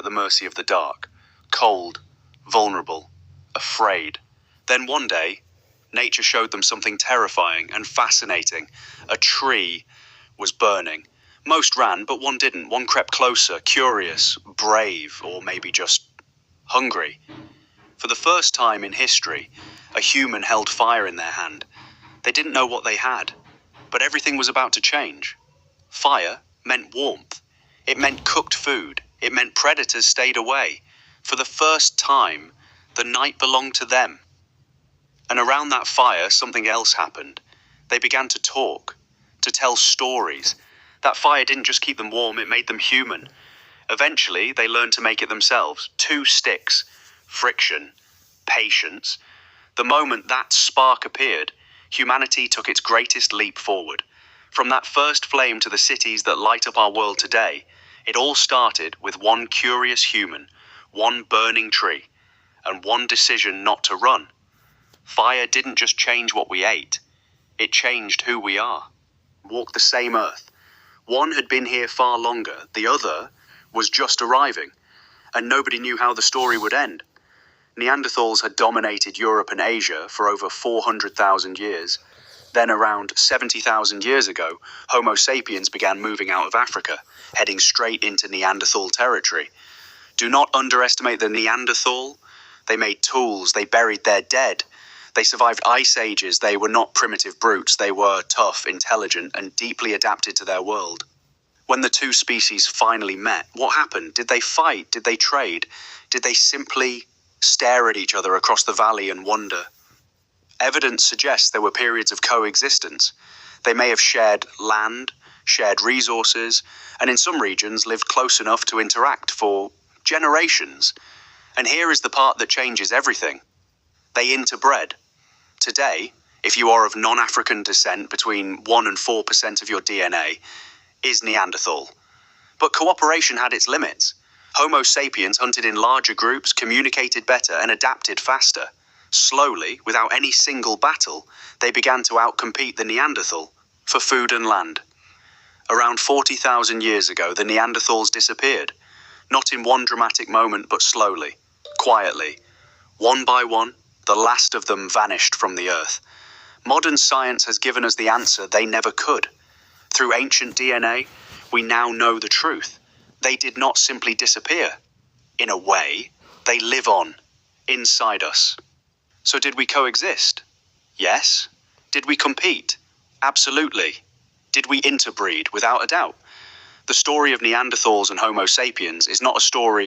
the mercy of the dark, cold, vulnerable, afraid. Then one day, nature showed them something terrifying and fascinating. A tree was burning. Most ran, but one didn't. One crept closer, curious, brave, or maybe just hungry. For the first time in history, a human held fire in their hand. They didn't know what they had, but everything was about to change. Fire meant warmth. It meant cooked food. It meant predators stayed away. For the first time, the night belonged to them. And around that fire, something else happened. They began to talk, to tell stories. That fire didn't just keep them warm, it made them human. Eventually, they learned to make it themselves. 2 sticks, friction, patience. The moment that spark appeared, humanity took its greatest leap forward. From that first flame to the cities that light up our world today, it all started with one curious human, one burning tree, and one decision not to run. Fire didn't just change what we ate, it changed who we are. Walked the same earth. One had been here far longer, the other was just arriving, and nobody knew how the story would end. Neanderthals had dominated Europe and Asia for over 400,000 years. Then around 70,000 years ago, Homo Sapiens began moving out of Africa, heading straight into Neanderthal territory. Do not underestimate the Neanderthal. They made tools, they buried their dead. They survived ice ages. They were not primitive brutes. They were tough, intelligent, and deeply adapted to their world. When the 2 species finally met, what happened? Did they fight? Did they trade? Did they simply stare at each other across the valley and wonder? Evidence suggests there were periods of coexistence. They may have shared land, shared resources, and in some regions lived close enough to interact for generations. And here is the part that changes everything. They interbred. Today, if you are of non-African descent, between 1 and 4% of your DNA is Neanderthal. But cooperation had its limits. Homo sapiens hunted in larger groups, communicated better, and adapted faster. Slowly, without any single battle, they began to outcompete the Neanderthal for food and land. Around 40,000 years ago, the Neanderthals disappeared. Not in one dramatic moment, but slowly, quietly. One by one, the last of them vanished from the earth. Modern science has given us the answer they never could. Through ancient DNA, we now know the truth. They did not simply disappear. In a way, they live on, inside us. So did we coexist? Yes. Did we compete? Absolutely. Did we interbreed? Without a doubt. The story of Neanderthals and Homo sapiens is not a story